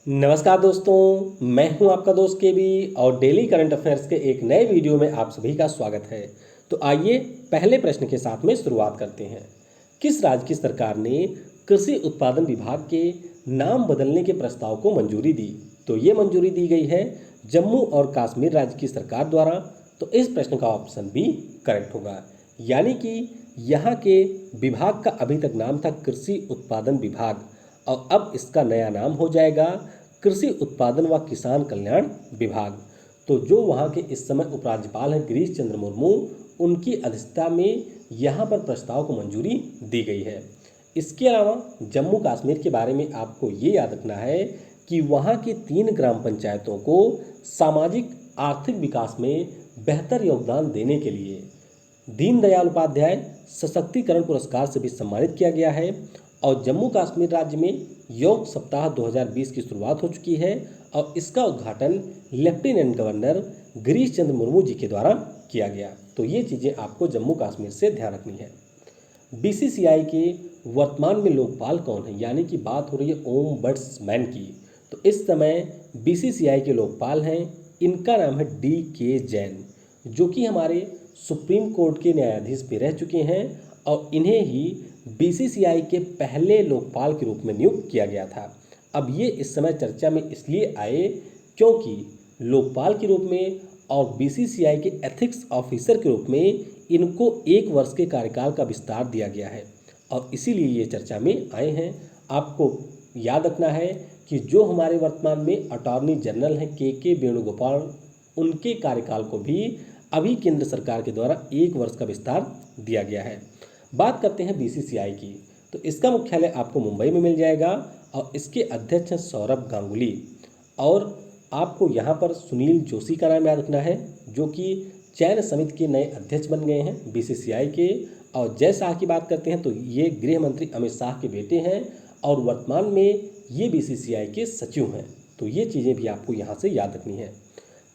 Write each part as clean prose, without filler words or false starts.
नमस्कार दोस्तों, मैं हूं आपका दोस्त केबी और डेली करंट अफेयर्स के एक नए वीडियो में आप सभी का स्वागत है। तो आइए पहले प्रश्न के साथ में शुरुआत करते हैं। किस राज्य की सरकार ने कृषि उत्पादन विभाग के नाम बदलने के प्रस्ताव को मंजूरी दी? तो ये मंजूरी दी गई है जम्मू और कश्मीर राज्य की सरकार द्वारा। तो इस प्रश्न का ऑप्शन बी करेक्ट होगा, यानी कि यहाँ के विभाग का अभी तक नाम था कृषि उत्पादन विभाग और अब इसका नया नाम हो जाएगा कृषि उत्पादन व किसान कल्याण विभाग। तो जो वहाँ के इस समय उपराज्यपाल हैं गिरीश चंद्र मुर्मू, उनकी अध्यक्षता में यहाँ पर प्रस्ताव को मंजूरी दी गई है। इसके अलावा जम्मू कश्मीर के बारे में आपको ये याद रखना है कि वहाँ की 3 ग्राम पंचायतों को सामाजिक आर्थिक विकास में बेहतर योगदान देने के लिए दीनदयाल उपाध्याय सशक्तिकरण पुरस्कार से भी सम्मानित किया गया है। और जम्मू कश्मीर राज्य में योग सप्ताह 2020 की शुरुआत हो चुकी है और इसका उद्घाटन लेफ्टिनेंट गवर्नर गिरीश चंद्र मुर्मू जी के द्वारा किया गया। तो ये चीज़ें आपको जम्मू कश्मीर से ध्यान रखनी है। बीसीसीआई के वर्तमान में लोकपाल कौन है, यानी कि बात हो रही है ओम बट्समैन की। तो इस समय बीसीसीआई के लोकपाल हैं, इनका नाम है DK जैन, जो कि हमारे सुप्रीम कोर्ट के न्यायाधीश भी रह चुके हैं और इन्हें ही बीसीसीआई के पहले लोकपाल के रूप में नियुक्त किया गया था। अब ये इस समय चर्चा में इसलिए आए क्योंकि लोकपाल के रूप में और बीसीसीआई के एथिक्स ऑफिसर के रूप में इनको 1 वर्ष के कार्यकाल का विस्तार दिया गया है और इसीलिए ये चर्चा में आए हैं। आपको याद रखना है कि जो हमारे वर्तमान में अटॉर्नी जनरल हैं KK वेणुगोपाल, उनके कार्यकाल को भी अभी केंद्र सरकार के द्वारा 1 वर्ष का विस्तार दिया गया है। बात करते हैं बीसीसीआई की, तो इसका मुख्यालय आपको मुंबई में मिल जाएगा और इसके अध्यक्ष हैं सौरभ गांगुली। और आपको यहाँ पर सुनील जोशी का नाम याद रखना है, जो कि चयन समिति के नए अध्यक्ष बन गए हैं बीसीसीआई के। और जय शाह की बात करते हैं तो ये गृह मंत्री अमित शाह के बेटे हैं और वर्तमान में ये बीसीसीआई के सचिव हैं। तो ये चीज़ें भी आपको यहाँ से याद रखनी है।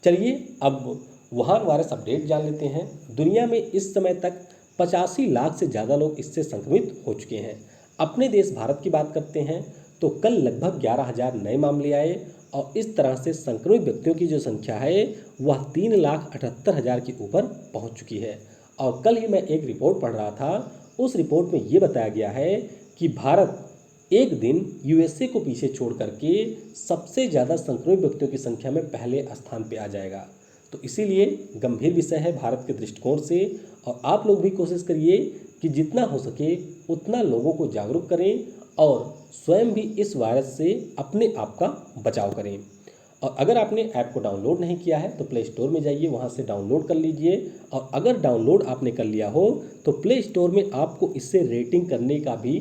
चलिए अब वुहान वायरस अपडेट जान लेते हैं। दुनिया में इस समय तक 85 लाख से ज़्यादा लोग इससे संक्रमित हो चुके हैं। अपने देश भारत की बात करते हैं तो कल लगभग 11,000 नए मामले आए और इस तरह से संक्रमित व्यक्तियों की जो संख्या है वह 3,78,000 के ऊपर पहुंच चुकी है। और कल ही मैं एक रिपोर्ट पढ़ रहा था, उस रिपोर्ट में ये बताया गया है कि भारत एक दिन USA को पीछे छोड़ करके सबसे ज़्यादा संक्रमित व्यक्तियों की संख्या में पहले स्थान पे आ जाएगा। तो इसीलिए गंभीर विषय है भारत के दृष्टिकोण से और आप लोग भी कोशिश करिए कि जितना हो सके उतना लोगों को जागरूक करें और स्वयं भी इस वायरस से अपने आप का बचाव करें। और अगर आपने ऐप को डाउनलोड नहीं किया है तो प्ले स्टोर में जाइए, वहाँ से डाउनलोड कर लीजिए। और अगर डाउनलोड आपने कर लिया हो तो प्ले स्टोर में आपको इससे रेटिंग करने का भी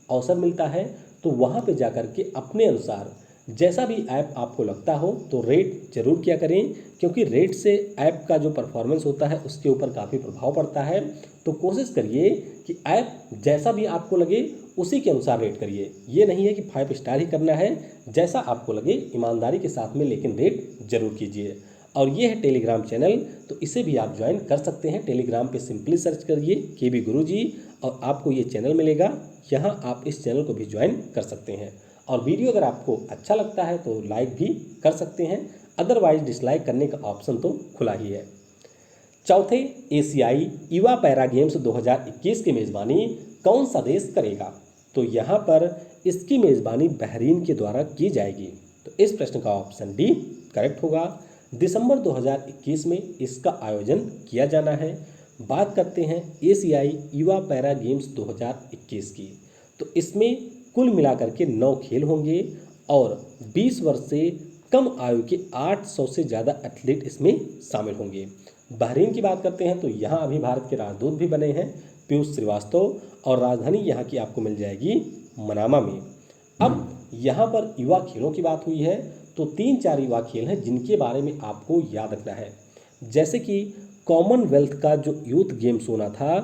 अवसर मिलता है। तो वहाँ पे जा कर के अपने अनुसार जैसा भी ऐप आपको लगता हो तो रेट जरूर किया करें, क्योंकि रेट से ऐप का जो परफॉर्मेंस होता है उसके ऊपर काफ़ी प्रभाव पड़ता है। तो कोशिश करिए कि ऐप जैसा भी आपको लगे उसी के अनुसार रेट करिए। ये नहीं है कि 5 स्टार ही करना है, जैसा आपको लगे ईमानदारी के साथ में लेकिन रेट जरूर कीजिए। और ये है टेलीग्राम चैनल, तो इसे भी आप ज्वाइन कर सकते हैं। टेलीग्राम पे सिंपली सर्च करिए KB गुरुजी और आपको ये चैनल मिलेगा, यहाँ आप इस चैनल को भी ज्वाइन कर सकते हैं। और वीडियो अगर आपको अच्छा लगता है तो लाइक भी कर सकते हैं, अदरवाइज डिसलाइक करने का ऑप्शन तो खुला ही है। चौथे एशियाई युवा पैरा गेम्स 2021 की मेज़बानी कौन सा देश करेगा? तो यहाँ पर इसकी मेज़बानी बहरीन के द्वारा की जाएगी। तो इस प्रश्न का ऑप्शन डी करेक्ट होगा। दिसंबर 2021 में इसका आयोजन किया जाना है। बात करते हैं एशियाई युवा पैरा गेम्स 2021 की, तो इसमें कुल मिलाकर के 9 खेल होंगे और 20 वर्ष से कम आयु के 800 से ज़्यादा एथलीट इसमें शामिल होंगे। बहरीन की बात करते हैं तो यहाँ अभी भारत के राजदूत भी बने हैं पीयूष श्रीवास्तव और राजधानी यहाँ की आपको मिल जाएगी मनामा में। अब यहाँ पर युवा खेलों की बात हुई है तो 3-4 युवा खेल हैं जिनके बारे में आपको याद रखना है। जैसे कि कॉमनवेल्थ का जो यूथ गेम्स होना था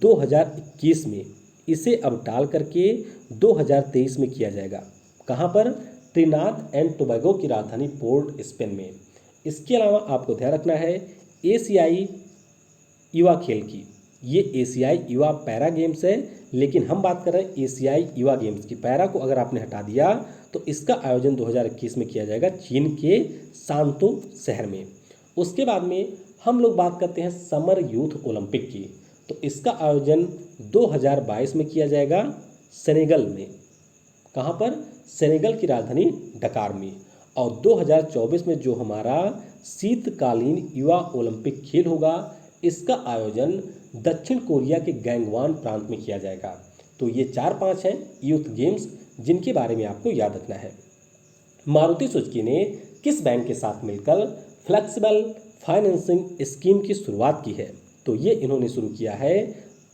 2021 में, इसे अब टाल करके 2023 में किया जाएगा। कहाँ पर? ट्रिनाड एंड टोबैगो की राजधानी पोर्ट स्पेन में। इसके अलावा आपको ध्यान रखना है एशियाई युवा खेल की, ये एशियाई युवा पैरा गेम्स है, लेकिन हम बात कर रहे हैं एशियाई युवा गेम्स की। पैरा को अगर आपने हटा दिया तो इसका आयोजन 2021 में किया जाएगा चीन के शांतो शहर में। उसके बाद में हम लोग बात करते हैं समर यूथ ओलंपिक की। तो इसका आयोजन 2022 में किया जाएगा सेनेगल में। कहाँ पर? सेनेगल की राजधानी डकार में। और 2024 में जो हमारा शीतकालीन युवा ओलंपिक खेल होगा, इसका आयोजन दक्षिण कोरिया के गैंगवान प्रांत में किया जाएगा। तो ये 4-5 हैं यूथ गेम्स जिनके बारे में आपको याद रखना है। मारुति सुजुकी ने किस बैंक के साथ मिलकर फ्लेक्सिबल फाइनेंसिंग स्कीम की शुरुआत की है? तो ये इन्होंने शुरू किया है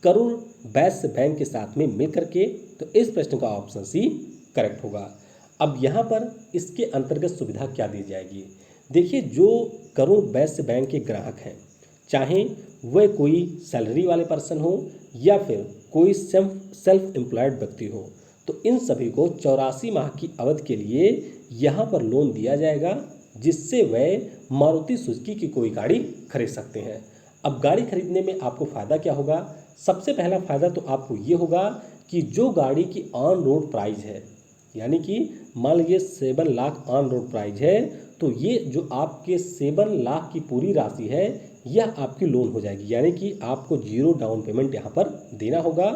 करूर वैश्य बैंक के साथ में मिलकर के। तो इस प्रश्न का ऑप्शन सी करेक्ट होगा। अब यहाँ पर इसके अंतर्गत सुविधा क्या दी जाएगी? देखिए, जो करूर वैश्य बैंक के ग्राहक हैं, चाहे वह कोई सैलरी वाले पर्सन हो या फिर कोई सेल्फ एम्प्लॉयड व्यक्ति हो, तो इन सभी को 84 माह की अवधि के लिए यहाँ पर लोन दिया जाएगा, जिससे वह मारुति सुजुकी की कोई गाड़ी खरीद सकते हैं। अब गाड़ी खरीदने में आपको फ़ायदा क्या होगा? सबसे पहला फ़ायदा तो आपको ये होगा कि जो गाड़ी की ऑन रोड प्राइस है, यानी कि मान लीजिए 7 लाख ऑन रोड प्राइस है, तो ये जो आपके 7 लाख की पूरी राशि है, यह आपकी लोन हो जाएगी। यानी कि आपको 0 डाउन पेमेंट यहाँ पर देना होगा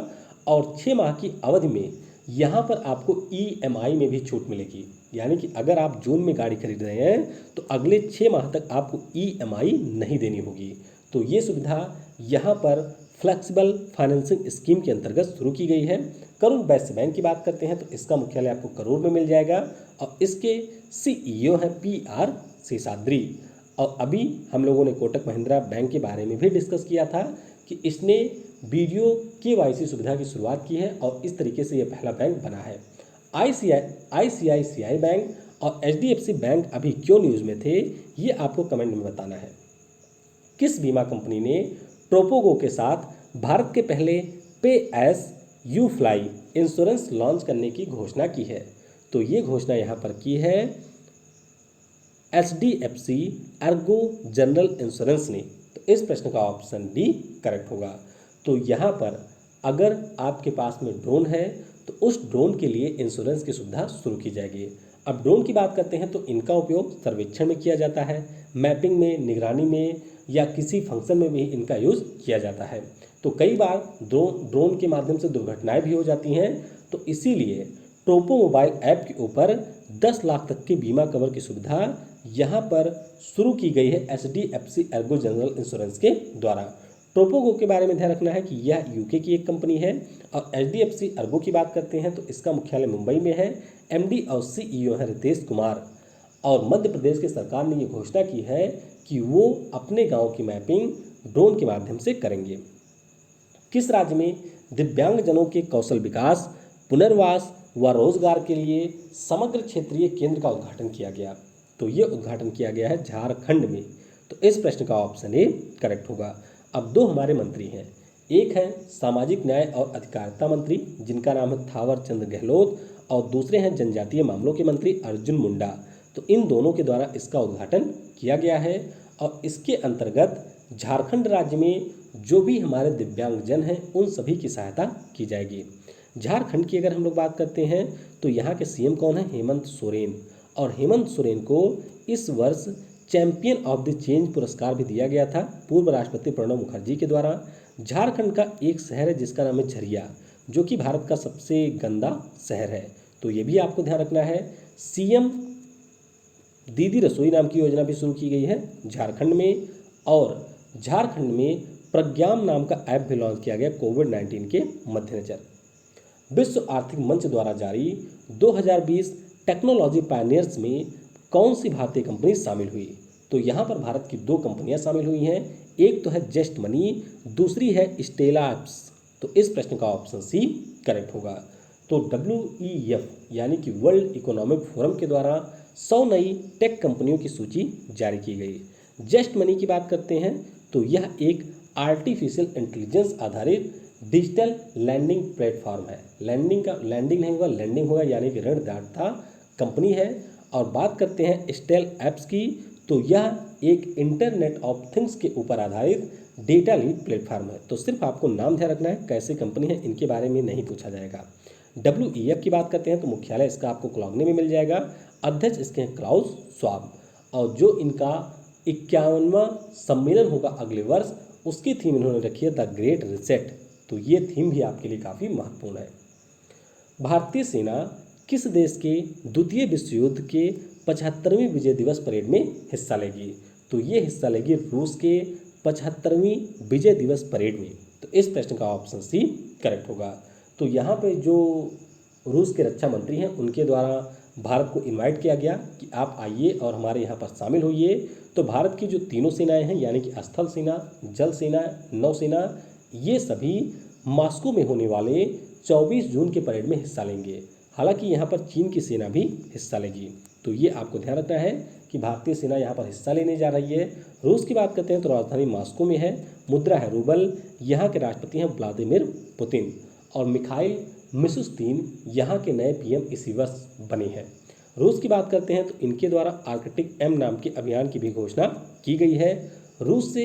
और 6 माह की अवधि में यहाँ पर आपको EMI में भी छूट मिलेगी। यानी कि अगर आप जून में गाड़ी खरीद रहे हैं तो अगले 6 माह तक आपको EMI नहीं देनी होगी। तो ये सुविधा यहाँ पर फ्लेक्सिबल फाइनेंसिंग स्कीम के अंतर्गत शुरू की गई है। करूर वैश्य बैंक की बात करते हैं तो इसका मुख्यालय आपको करूर में मिल जाएगा और इसके CEO हैं PR शेषाद्री। और अभी हम लोगों ने कोटक महिंद्रा बैंक के बारे में भी डिस्कस किया था कि इसने वीडियो KYC सुविधा की शुरुआत की है और इस तरीके से यह पहला बैंक बना है। ICICI बैंक और HDFC बैंक अभी क्यों न्यूज़ में थे, ये आपको कमेंट में बताना है। किस बीमा कंपनी ने ट्रोपोगो के साथ भारत के पहले pay as you fly insurance launch करने की घोषणा की है? तो ये घोषणा यहाँ पर की है HDFC एर्गो जनरल इंश्योरेंस ने। तो इस प्रश्न का ऑप्शन डी करेक्ट होगा। तो यहाँ पर अगर आपके पास में ड्रोन है तो उस ड्रोन के लिए इंश्योरेंस की सुविधा शुरू की जाएगी। अब ड्रोन की बात करते हैं तो इनका उपयोग सर्वेक्षण में किया जाता है, मैपिंग में, निगरानी में या किसी फंक्शन में भी इनका यूज़ किया जाता है। तो कई बार ड्रोन के माध्यम से दुर्घटनाएं भी हो जाती हैं, तो इसीलिए ट्रोपो मोबाइल ऐप के ऊपर 10 लाख तक के बीमा कवर की सुविधा यहाँ पर शुरू की गई है HDFC एर्गो जनरल इंश्योरेंस के द्वारा। ट्रोपोगो के बारे में ध्यान रखना है कि यह UK की एक कंपनी है और HDFC एर्गो की बात करते हैं तो इसका मुख्यालय मुंबई में है। MD और CEO है रितेश कुमार। और मध्य प्रदेश की सरकार ने ये घोषणा की है कि वो अपने गांव की मैपिंग ड्रोन के माध्यम से करेंगे। किस राज्य में दिव्यांगजनों के कौशल विकास, पुनर्वास व रोजगार के लिए समग्र क्षेत्रीय केंद्र का उद्घाटन किया गया? तो ये उद्घाटन किया गया है झारखंड में। तो इस प्रश्न का ऑप्शन ए करेक्ट होगा। अब दो हमारे मंत्री हैं, एक है सामाजिक न्याय और अधिकारिता मंत्री जिनका नाम है थावर चंद गहलोत और दूसरे हैं जनजातीय मामलों के मंत्री अर्जुन मुंडा। तो इन दोनों के द्वारा इसका उद्घाटन किया गया है और इसके अंतर्गत झारखंड राज्य में जो भी हमारे दिव्यांगजन हैं उन सभी की सहायता की जाएगी। झारखंड की अगर हम लोग बात करते हैं तो यहाँ के CM कौन है? हेमंत सोरेन। और हेमंत सोरेन को इस वर्ष चैंपियन ऑफ द चेंज पुरस्कार भी दिया गया था पूर्व राष्ट्रपति प्रणब मुखर्जी के द्वारा। झारखंड का एक शहर है जिसका नाम है झरिया, जो कि भारत का सबसे गंदा शहर है। तो ये भी आपको ध्यान रखना है। CM दीदी रसोई नाम की योजना भी शुरू की गई है झारखंड में और झारखंड में प्रज्ञाम नाम का ऐप भी लॉन्च किया गया कोविड-19 के मद्देनजर। विश्व आर्थिक मंच द्वारा जारी 2020 टेक्नोलॉजी पायनियर्स में कौन सी भारतीय कंपनी शामिल हुई? तो यहाँ पर भारत की 2 कंपनियाँ शामिल हुई हैं, एक तो है जस्ट मनी, दूसरी है स्टेला एप्स। तो इस प्रश्न का ऑप्शन सी करेक्ट होगा। तो WEF यानी कि वर्ल्ड इकोनॉमिक फोरम के द्वारा 100 नई टेक कंपनियों की सूची जारी की गई। जस्ट मनी की बात करते हैं तो यह एक आर्टिफिशियल इंटेलिजेंस आधारित डिजिटल लैंडिंग प्लेटफॉर्म है। लैंडिंग नहीं होगा, लैंडिंग होगा, यानी कि ऋणदाता कंपनी है। और बात करते हैं स्टेल एप्स की तो यह एक इंटरनेट ऑफ थिंग्स के ऊपर आधारित डेटा लीड प्लेटफॉर्म है। तो सिर्फ आपको नाम ध्यान रखना है, कैसे कंपनी है इनके बारे में नहीं पूछा जाएगा। WEF की बात करते हैं तो मुख्यालय इसका आपको कोलोgne में मिल जाएगा। अध्यक्ष इसके हैं क्लाउस श्वाब। और जो इनका 51वां सम्मेलन होगा अगले वर्ष, उसकी थीम इन्होंने रखी है द ग्रेट रिसेट। तो ये थीम भी आपके लिए काफ़ी महत्वपूर्ण है। भारतीय सेना किस देश के द्वितीय विश्व युद्ध के 75वें विजय दिवस परेड में हिस्सा लेगी? तो ये हिस्सा लेगी रूस के 75वीं विजय दिवस परेड में। तो इस प्रश्न का ऑप्शन सी करेक्ट होगा। तो यहाँ पे जो रूस के रक्षा मंत्री हैं उनके द्वारा भारत को इनवाइट किया गया कि आप आइए और हमारे यहाँ पर शामिल होइए। तो भारत की जो तीनों सेनाएं हैं यानी कि स्थल सेना, जल सेना, नौसेना, ये सभी मॉस्को में होने वाले 24 जून के परेड में हिस्सा लेंगे। हालांकि यहाँ पर चीन की सेना भी हिस्सा लेगी। तो ये आपको ध्यान रखना है कि भारतीय सेना यहाँ पर हिस्सा लेने जा रही है। रूस की बात करते हैं तो राजधानी मॉस्को में है, मुद्रा है रूबल, यहाँ के राष्ट्रपति हैं व्लादिमीर पुतिन और मिखाइल मिशुस्तीन यहाँ के नए PM इसी वर्ष बने हैं। रूस की बात करते हैं तो इनके द्वारा आर्कटिक M नाम के अभियान की भी घोषणा की गई है। रूस से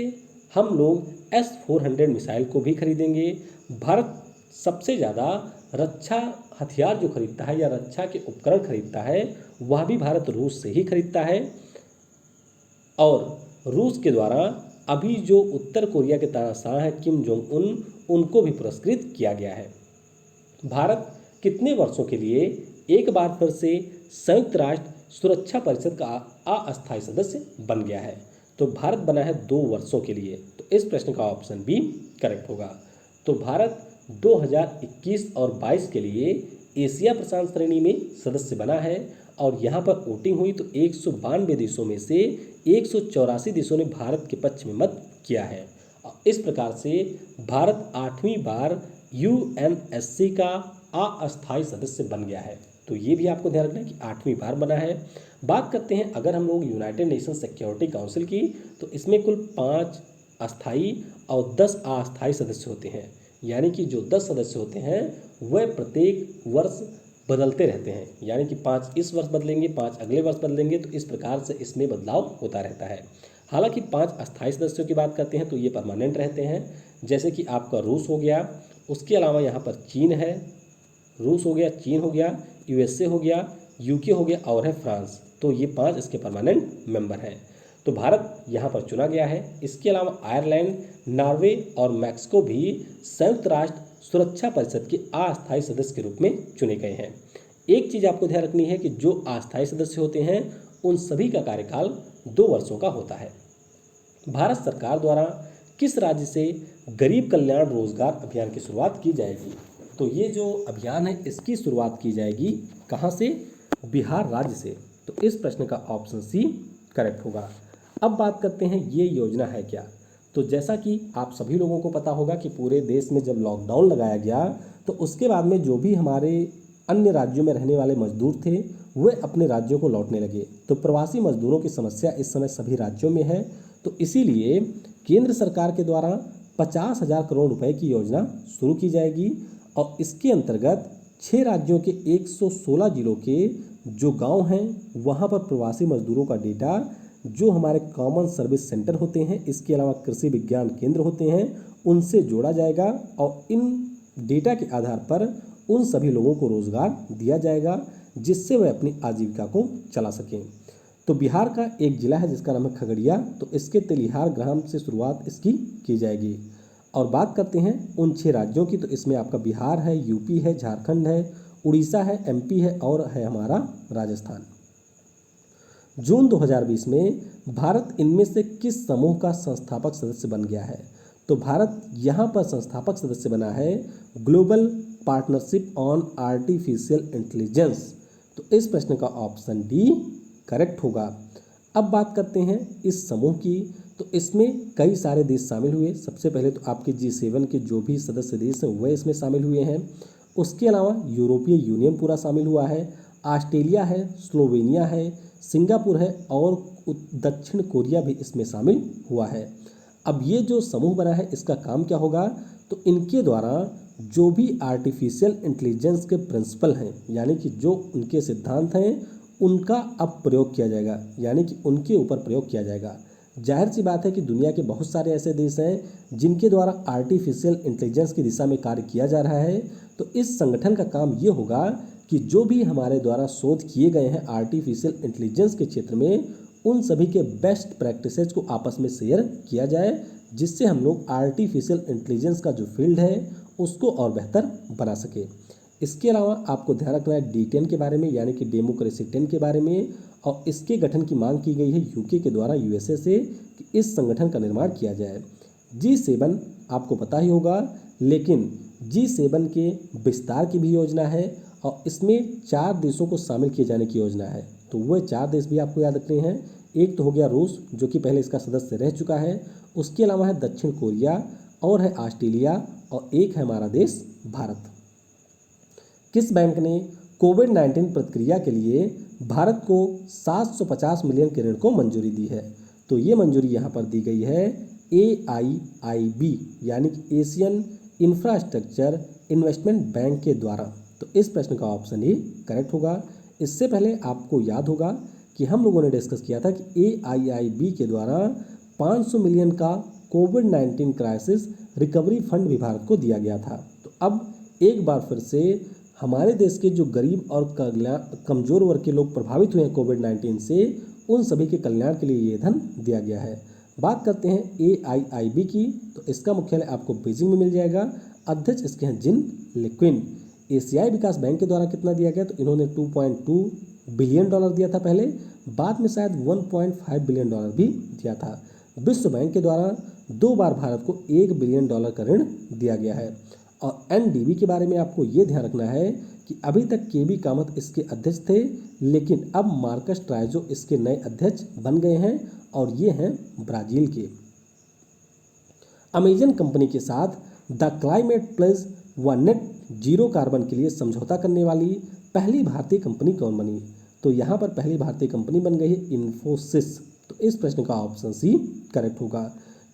हम लोग S-400 मिसाइल को भी खरीदेंगे। भारत सबसे ज़्यादा रक्षा हथियार जो खरीदता है या रक्षा के उपकरण खरीदता है वह भी भारत रूस से ही खरीदता है। और रूस के द्वारा अभी जो उत्तर कोरिया के तानाशाह हैं किम जोंग उन, उनको भी पुरस्कृत किया गया है। भारत कितने वर्षों के लिए एक बार फिर से संयुक्त राष्ट्र सुरक्षा परिषद का अस्थायी सदस्य बन गया है? तो भारत बना है 2 वर्षों के लिए। तो इस प्रश्न का ऑप्शन बी करेक्ट होगा। तो भारत 2021 और 22 के लिए एशिया प्रशांत श्रेणी में सदस्य बना है और यहाँ पर वोटिंग हुई तो 192 देशों में से 184 देशों ने भारत के पक्ष में मत किया है। इस प्रकार से भारत 8वीं बार UNSC का अस्थायी सदस्य बन गया है। तो ये भी आपको ध्यान रखना है कि 8वीं बार बना है। बात करते हैं अगर हम लोग यूनाइटेड नेशन सिक्योरिटी काउंसिल की, तो इसमें कुल 5 अस्थायी और 10 अस्थायी सदस्य होते हैं। यानी कि जो 10 सदस्य होते हैं वह प्रत्येक वर्ष बदलते रहते हैं। यानी कि 5 इस वर्ष बदलेंगे, 5 अगले वर्ष बदलेंगे। तो इस प्रकार से इसमें बदलाव होता रहता है। हालांकि 5 अस्थायी सदस्यों की बात करते हैं तो ये परमानेंट रहते हैं। जैसे कि आपका रूस हो गया, उसके अलावा यहाँ पर चीन है, रूस हो गया, चीन हो गया, USA हो गया, UK हो गया और है फ्रांस। तो ये 5 इसके परमानेंट मेंबर हैं। तो भारत यहाँ पर चुना गया है। इसके अलावा आयरलैंड, नॉर्वे और मैक्सिको भी संयुक्त राष्ट्र सुरक्षा परिषद के अस्थायी सदस्य के रूप में चुने गए हैं। एक चीज़ आपको ध्यान रखनी है कि जो अस्थायी सदस्य होते हैं उन सभी का कार्यकाल 2 वर्षों का होता है। भारत सरकार द्वारा किस राज्य से गरीब कल्याण रोजगार अभियान की शुरुआत की जाएगी? तो ये जो अभियान है इसकी शुरुआत की जाएगी कहाँ से? बिहार राज्य से। तो इस प्रश्न का ऑप्शन सी करेक्ट होगा। अब बात करते हैं ये योजना है क्या। तो जैसा कि आप सभी लोगों को पता होगा कि पूरे देश में जब लॉकडाउन लगाया गया तो उसके बाद में जो भी हमारे अन्य राज्यों में रहने वाले मजदूर थे वे अपने राज्यों को लौटने लगे। तो प्रवासी मजदूरों की समस्या इस समय सभी राज्यों में है। तो इसीलिए केंद्र सरकार के द्वारा 50,000 करोड़ रुपए की योजना शुरू की जाएगी और इसके अंतर्गत 6 राज्यों के 116 जिलों के जो गांव हैं वहां पर प्रवासी मजदूरों का डेटा जो हमारे कॉमन सर्विस सेंटर होते हैं, इसके अलावा कृषि विज्ञान केंद्र होते हैं, उनसे जोड़ा जाएगा और इन डेटा के आधार पर उन सभी लोगों को रोजगार दिया जाएगा जिससे वह अपनी आजीविका को चला सकें। तो बिहार का एक जिला है जिसका नाम है खगड़िया। तो इसके तेलिहार ग्राम से शुरुआत इसकी की जाएगी। और बात करते हैं उन 6 राज्यों की, तो इसमें आपका बिहार है, यूपी है, झारखंड है, उड़ीसा है, MP है और है हमारा राजस्थान। जून 2020 में भारत इनमें से किस समूह का संस्थापक सदस्य बन गया है? तो भारत यहाँ पर संस्थापक सदस्य बना है global partnership on artificial intelligence. तो इस प्रश्न का ऑप्शन डी करेक्ट होगा। अब बात करते हैं इस समूह की, तो इसमें कई सारे देश शामिल हुए। सबसे पहले तो आपके G7 के जो भी सदस्य देश हैं वह इसमें शामिल हुए हैं। उसके अलावा यूरोपीय यूनियन पूरा शामिल हुआ है, ऑस्ट्रेलिया है, स्लोवेनिया है, सिंगापुर है और दक्षिण कोरिया भी इसमें शामिल हुआ है। अब ये जो समूह बना है इसका काम क्या होगा? तो इनके द्वारा जो भी आर्टिफिशियल इंटेलिजेंस के प्रिंसिपल हैं यानी कि जो उनके सिद्धांत हैं उनका अब प्रयोग किया जाएगा, यानी कि उनके ऊपर प्रयोग किया जाएगा। जाहिर सी बात है कि दुनिया के बहुत सारे ऐसे देश हैं जिनके द्वारा आर्टिफिशियल इंटेलिजेंस की दिशा में कार्य किया जा रहा है। तो इस संगठन का काम ये होगा कि जो भी हमारे द्वारा शोध किए गए हैं आर्टिफिशियल इंटेलिजेंस के क्षेत्र में, उन सभी के बेस्ट प्रैक्टिसेस को आपस में शेयर किया जाए, जिससे हम लोग आर्टिफिशियल इंटेलिजेंस का जो फील्ड है उसको और बेहतर बना सके। इसके अलावा आपको ध्यान रखना है D10 के बारे में, यानी कि डेमोक्रेसी 10 के बारे में, और इसके गठन की मांग की गई है यूके के द्वारा USA से कि इस संगठन का निर्माण किया जाए। G7 आपको पता ही होगा, लेकिन G7 के विस्तार की भी योजना है और इसमें 4 देशों को शामिल किए जाने की योजना है। तो वह 4 देश भी आपको याद रखने हैं। एक तो हो गया रूस, जो कि पहले इसका सदस्य रह चुका है। उसके अलावा है दक्षिण कोरिया, और है ऑस्ट्रेलिया, और एक है हमारा देश भारत। किस बैंक ने कोविड-19 प्रतिक्रिया के लिए भारत को 750 मिलियन के ऋण को मंजूरी दी है? तो ये मंजूरी यहाँ पर दी गई है AIIB यानी कि एशियन इंफ्रास्ट्रक्चर इन्वेस्टमेंट बैंक के द्वारा। तो इस प्रश्न का ऑप्शन ही करेक्ट होगा। इससे पहले आपको याद होगा कि हम लोगों ने डिस्कस किया था कि AIIB के द्वारा 500 मिलियन का कोविड-19 क्राइसिस रिकवरी फंड भी भारत को दिया गया था। तो अब एक बार फिर से हमारे देश के जो गरीब और कमज़ोर वर्ग के लोग प्रभावित हुए हैं कोविड-19 से, उन सभी के कल्याण के लिए ये धन दिया गया है। बात करते हैं AIIB की, तो इसका मुख्यालय आपको बीजिंग में मिल जाएगा। अध्यक्ष इसके हैं जिन लिक्विन। एशियाई विकास बैंक के द्वारा कितना दिया गया? तो इन्होंने $2.2 बिलियन दिया था पहले, बाद में शायद $1.5 बिलियन भी दिया था। विश्व बैंक के द्वारा 2 बार भारत को $1 बिलियन का ऋण दिया गया है। और NDB के बारे में आपको ये ध्यान रखना है कि अभी तक KB कामत इसके अध्यक्ष थे, लेकिन अब मार्कस ट्राइजो इसके नए अध्यक्ष बन गए हैं, और ये हैं ब्राज़ील के। अमेजन कंपनी के साथ द क्लाइमेट प्लेज व नेट जीरो कार्बन के लिए समझौता करने वाली पहली भारतीय कंपनी कौन बनी? तो यहाँ पर पहली भारतीय कंपनी बन गई है इन्फोसिस। तो इस प्रश्न का ऑप्शन सी करेक्ट होगा।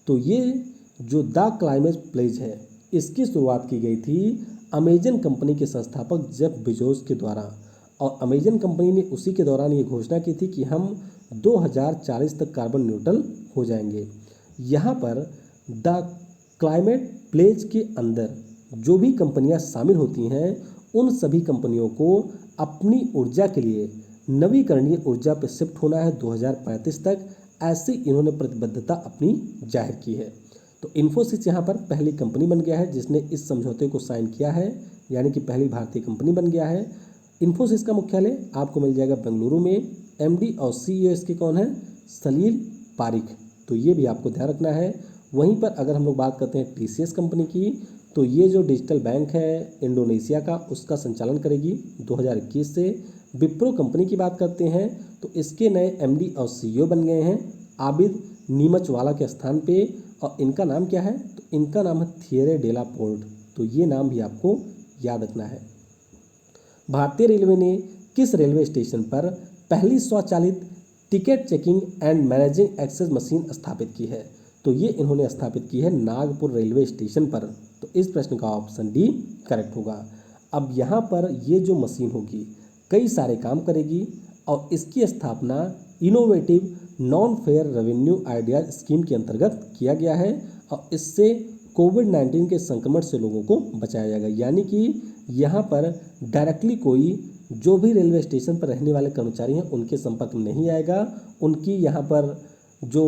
तो ये जो द क्लाइमेट प्लेज है, इसकी शुरुआत की गई थी अमेजन कंपनी के संस्थापक जेफ बेजोस के द्वारा, और अमेजन कंपनी ने उसी के दौरान ये घोषणा की थी कि हम 2040 तक कार्बन न्यूट्रल हो जाएंगे। यहाँ पर द क्लाइमेट प्लेज के अंदर जो भी कंपनियां शामिल होती हैं, उन सभी कंपनियों को अपनी ऊर्जा के लिए नवीकरणीय ऊर्जा पर शिफ्ट होना है 2035 तक, ऐसी इन्होंने प्रतिबद्धता अपनी जाहिर की है। तो इन्फोसिस यहाँ पर पहली कंपनी बन गया है जिसने इस समझौते को साइन किया है, यानी कि पहली भारतीय कंपनी बन गया है। इन्फोसिस का मुख्यालय आपको मिल जाएगा बेंगलुरु में। MD और CEO इसके कौन है? सलील पारिक। तो ये भी आपको ध्यान रखना है। वहीं पर अगर हम लोग बात करते हैं TCS कंपनी की, तो ये जो डिजिटल बैंक है इंडोनेशिया का, उसका संचालन करेगी 2021 से। विप्रो कंपनी की बात करते हैं तो इसके नए MD और CEO बन गए हैं आबिद नीमचवाला के स्थान पे, और इनका नाम क्या है? तो इनका नाम है थिएरे डेला पोर्ट। तो ये नाम भी आपको याद रखना है। भारतीय रेलवे ने किस रेलवे स्टेशन पर पहली स्वचालित ticket checking and managing access machine स्थापित की है? तो ये इन्होंने स्थापित की है नागपुर रेलवे स्टेशन पर। तो इस प्रश्न का ऑप्शन डी करेक्ट होगा। अब यहाँ पर ये जो मशीन होगी कई सारे काम करेगी, और इसकी स्थापना innovative non fair revenue idea scheme के अंतर्गत किया गया है, और इससे कोविड-19 के संक्रमण से लोगों को बचाया जाएगा। यानी कि यहाँ पर डायरेक्टली कोई जो भी रेलवे स्टेशन पर रहने वाले कर्मचारी हैं उनके संपर्क में नहीं आएगा। उनकी यहाँ पर जो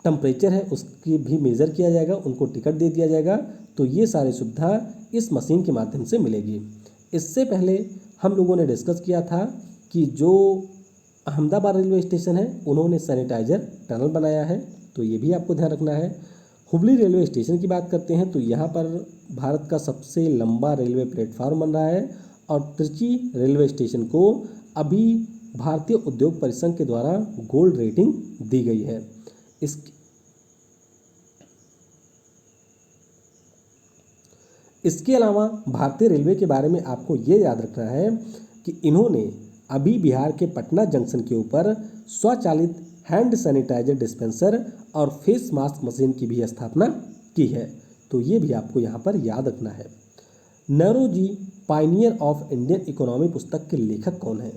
टेम्परेचर है उसकी भी मेज़र किया जाएगा, उनको टिकट दे दिया जाएगा। तो ये सारी सुविधा इस मशीन के माध्यम से मिलेगी। इससे पहले हम लोगों ने डिस्कस किया था कि जो अहमदाबाद रेलवे स्टेशन है उन्होंने सैनिटाइजर टनल बनाया है, तो ये भी आपको ध्यान रखना है। हुबली रेलवे स्टेशन की बात करते हैं तो यहाँ पर भारत का सबसे लंबा रेलवे प्लेटफार्म बन रहा है, और त्रिची रेलवे स्टेशन को अभी भारतीय उद्योग परिसंघ के द्वारा गोल्ड रेटिंग दी गई है। इसके अलावा भारतीय रेलवे के बारे में आपको ये याद रखना है कि इन्होंने अभी बिहार के पटना जंक्शन के ऊपर स्वचालित हैंड सैनिटाइजर डिस्पेंसर और फेस मास्क मशीन की भी स्थापना की है। तो ये भी आपको यहाँ पर याद रखना है। Naoroji pioneer of Indian economy पुस्तक के लेखक कौन है?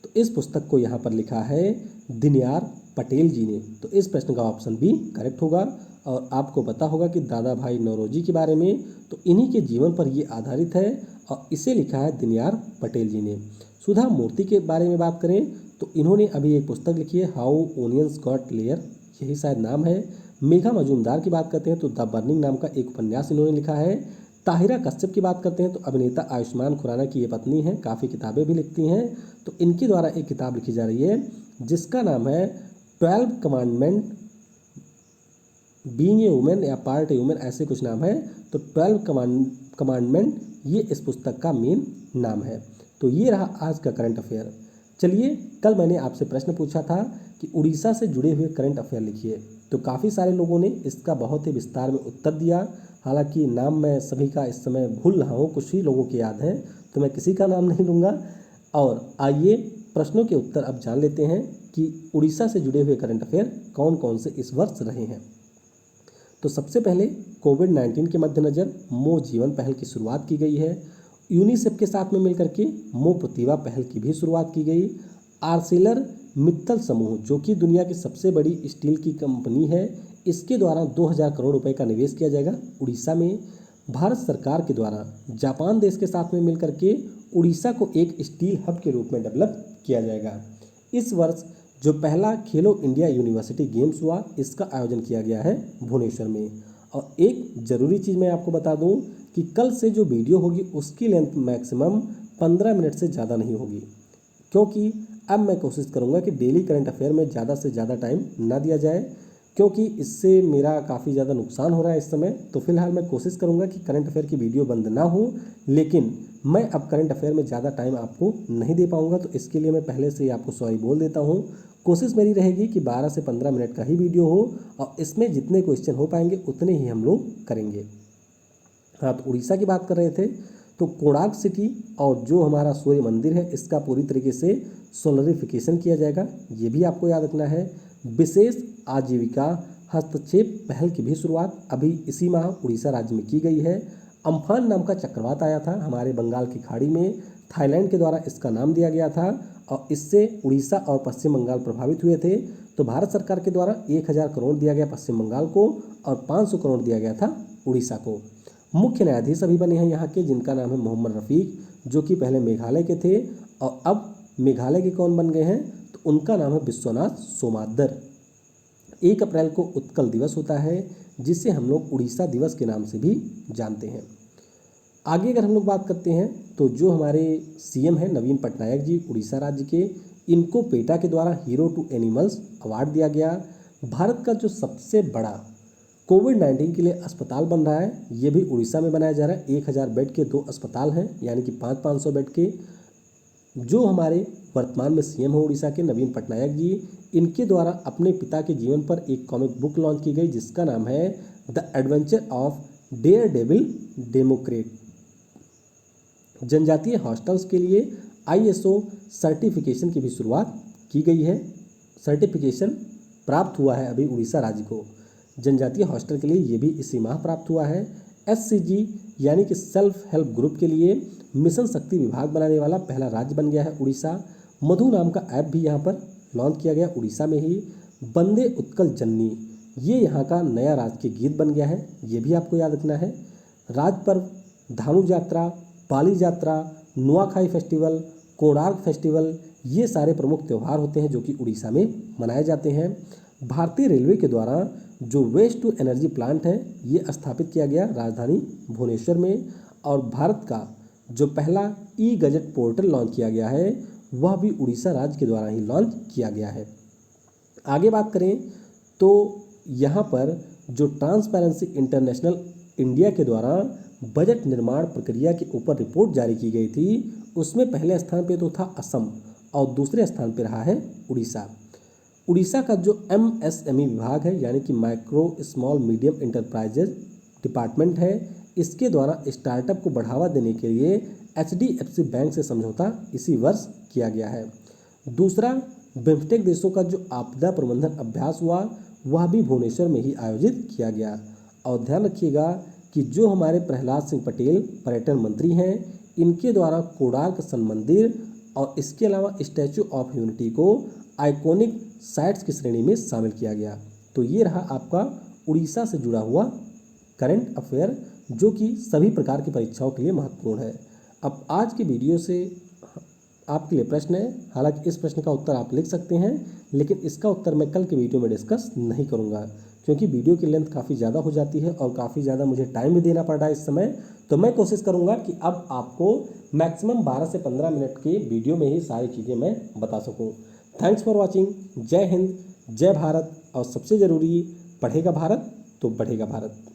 तो इस पुस्तक को यहाँ पर लिखा है दीनदयाल पटेल जी ने। तो इस प्रश्न का ऑप्शन बी करेक्ट होगा। और आपको पता होगा कि दादा भाई नौरोजी के बारे में, तो इन्हीं के जीवन पर ये आधारित है और इसे लिखा है दीनदयाल पटेल जी ने। सुधा मूर्ति के बारे में बात करें तो इन्होंने अभी एक पुस्तक लिखी है हाउ ओनियंस गॉट लेयर, यही शायद नाम है। मेघा मजूमदार की बात करते हैं तो द बर्निंग नाम का एक उपन्यास इन्होंने लिखा है। ताहिरा कश्यप की बात करते हैं तो अभिनेता आयुष्मान खुराना की ये पत्नी है, काफ़ी किताबें भी लिखती हैं। तो इनके द्वारा एक किताब लिखी जा रही है जिसका नाम है 12 कमांडमेंट बीइंग ए वुमेन या पार्ट ए वुमेन, ऐसे कुछ नाम है। तो 12 कमांडमेंट ये इस पुस्तक का मेन नाम है। तो ये रहा आज का करंट अफेयर। चलिए, कल मैंने आपसे प्रश्न पूछा था कि उड़ीसा से जुड़े हुए करंट अफेयर लिखिए, तो काफ़ी सारे लोगों ने इसका बहुत ही विस्तार में उत्तर दिया। हालांकि नाम मैं सभी का इस समय भूल रहा हूँ, कुछ ही लोगों के याद हैं, तो मैं किसी का नाम नहीं लूँगा। और आइए प्रश्नों के उत्तर अब जान लेते हैं कि उड़ीसा से जुड़े हुए करंट अफेयर कौन कौन से इस वर्ष रहे हैं। तो सबसे पहले कोविड-19 के मद्देनज़र मो जीवन पहल की शुरुआत की गई है। यूनिसेफ के साथ में मिलकर के मो प्रतिभा पहल की भी शुरुआत की गई। आर्सेलर मित्तल समूह, जो कि दुनिया की सबसे बड़ी स्टील की कंपनी है, इसके द्वारा 2000 करोड़ रुपए का निवेश किया जाएगा उड़ीसा में। भारत सरकार के द्वारा जापान देश के साथ में मिलकर के उड़ीसा को एक स्टील हब के रूप में डेवलप किया जाएगा। इस वर्ष जो पहला खेलो इंडिया यूनिवर्सिटी गेम्स हुआ, इसका आयोजन किया गया है भुवनेश्वर में। और एक ज़रूरी चीज़ मैं आपको बता दूं कि कल से जो वीडियो होगी उसकी लेंथ मैक्सिमम 15 मिनट से ज़्यादा नहीं होगी, क्योंकि अब मैं कोशिश करूंगा कि डेली करंट अफेयर में ज़्यादा से ज़्यादा टाइम ना दिया जाए, क्योंकि इससे मेरा काफ़ी ज़्यादा नुकसान हो रहा है इस समय। तो फिलहाल मैं कोशिश करूंगा कि करंट अफेयर की वीडियो बंद ना हो, लेकिन मैं अब करंट अफेयर में ज़्यादा टाइम आपको नहीं दे पाऊंगा, तो इसके लिए मैं पहले से ही आपको सॉरी बोल देता हूं। कोशिश मेरी रहेगी कि 12 से 15 मिनट का ही वीडियो हो और इसमें जितने क्वेश्चन हो पाएंगे उतने ही हम लोग करेंगे। हाँ, तो उड़ीसा की बात कर रहे थे, तो कोणार्क सिटी और जो हमारा सूर्य मंदिर है इसका पूरी तरीके से सोलरिफिकेशन किया जाएगा, ये भी आपको याद रखना है। विशेष आजीविका हस्तक्षेप पहल की भी शुरुआत अभी इसी माह उड़ीसा राज्य में की गई है। अम्फान नाम का चक्रवात आया था हमारे बंगाल की खाड़ी में, थाईलैंड के द्वारा इसका नाम दिया गया था और इससे उड़ीसा और पश्चिम बंगाल प्रभावित हुए थे। तो भारत सरकार के द्वारा 1000 करोड़ दिया गया पश्चिम बंगाल को और 500 करोड़ दिया गया था उड़ीसा को। मुख्य न्यायाधीश अभी बने हैं यहाँ के, जिनका नाम है मोहम्मद रफ़ीक, जो कि पहले मेघालय के थे और अब मेघालय के कौन बन गए हैं, तो उनका नाम है विश्वनाथ सोमादर। 1 अप्रैल को उत्कल दिवस होता है, जिसे हम लोग उड़ीसा दिवस के नाम से भी जानते हैं। आगे अगर हम लोग बात करते हैं तो जो हमारे सीएम हैं नवीन पटनायक जी उड़ीसा राज्य के, इनको पेटा के द्वारा हीरो टू एनिमल्स अवार्ड दिया गया। भारत का जो सबसे बड़ा कोविड-19 के लिए अस्पताल बन रहा है, ये भी उड़ीसा में बनाया जा रहा है। 1000 बेड के 2 अस्पताल हैं, यानी कि 500 बेड के। जो हमारे वर्तमान में सीएम हो उड़ीसा के नवीन पटनायक जी, इनके द्वारा अपने पिता के जीवन पर एक कॉमिक बुक लॉन्च की गई जिसका नाम है the adventure of dare devil democrat. जनजातीय हॉस्टल्स के लिए ISO सर्टिफिकेशन की भी शुरुआत की गई है। सर्टिफिकेशन प्राप्त हुआ है अभी उड़ीसा राज्य को जनजातीय हॉस्टल के लिए, ये भी इसी माह प्राप्त हुआ है। SCG यानी कि सेल्फ हेल्प ग्रुप के लिए मिशन शक्ति विभाग बनाने वाला पहला राज्य बन गया है उड़ीसा। मधु नाम का ऐप भी यहाँ पर लॉन्च किया गया उड़ीसा में ही। बंदे उत्कल जननी, ये यहाँ का नया राजकीय गीत बन गया है, ये भी आपको याद रखना है। राज पर्व, धानु यात्रा, पाली यात्रा, नुआखाई फेस्टिवल, कोणार्क फेस्टिवल, ये सारे प्रमुख त्यौहार होते हैं जो कि उड़ीसा में मनाए जाते हैं। भारतीय रेलवे के द्वारा जो वेस्ट टू एनर्जी प्लांट है, ये स्थापित किया गया राजधानी भुवनेश्वर में। और भारत का जो पहला ई-गजट पोर्टल लॉन्च किया गया है, वह भी उड़ीसा राज्य के द्वारा ही लॉन्च किया गया है। आगे बात करें तो यहाँ पर जो ट्रांसपेरेंसी इंटरनेशनल इंडिया के द्वारा बजट निर्माण प्रक्रिया के ऊपर रिपोर्ट जारी की गई थी, उसमें पहले स्थान पे तो था असम और दूसरे स्थान पे रहा है उड़ीसा। उड़ीसा का जो MSME विभाग है, यानी कि micro small medium enterprises department है, इसके द्वारा स्टार्टअप को बढ़ावा देने के लिए HDFC बैंक से समझौता इसी वर्ष किया गया है। दूसरा, बिम्स्टेक देशों का जो आपदा प्रबंधन अभ्यास हुआ, वह भी भुवनेश्वर में ही आयोजित किया गया। और ध्यान रखिएगा कि जो हमारे प्रहलाद सिंह पटेल पर्यटन मंत्री हैं, इनके द्वारा कोणार्क सन मंदिर और इसके अलावा स्टैचू ऑफ यूनिटी को आइकॉनिक साइट्स की श्रेणी में शामिल किया गया। तो ये रहा आपका उड़ीसा से जुड़ा हुआ करंट अफेयर, जो कि सभी प्रकार की परीक्षाओं के लिए महत्वपूर्ण है। अब आज की वीडियो से आपके लिए प्रश्न है, हालांकि इस प्रश्न का उत्तर आप लिख सकते हैं, लेकिन इसका उत्तर मैं कल के वीडियो में डिस्कस नहीं करूंगा, क्योंकि वीडियो की लेंथ काफ़ी ज़्यादा हो जाती है और काफ़ी ज़्यादा मुझे टाइम भी देना पड़ रहा है इस समय। तो मैं कोशिश करूंगा कि अब आपको मैक्सिमम 12 से 15 मिनट के वीडियो में ही सारी चीज़ें मैं बता सकूँ। Thanks for watching. जय हिंद, जय भारत, और सबसे ज़रूरी, पढ़ेगा भारत तो बढ़ेगा भारत।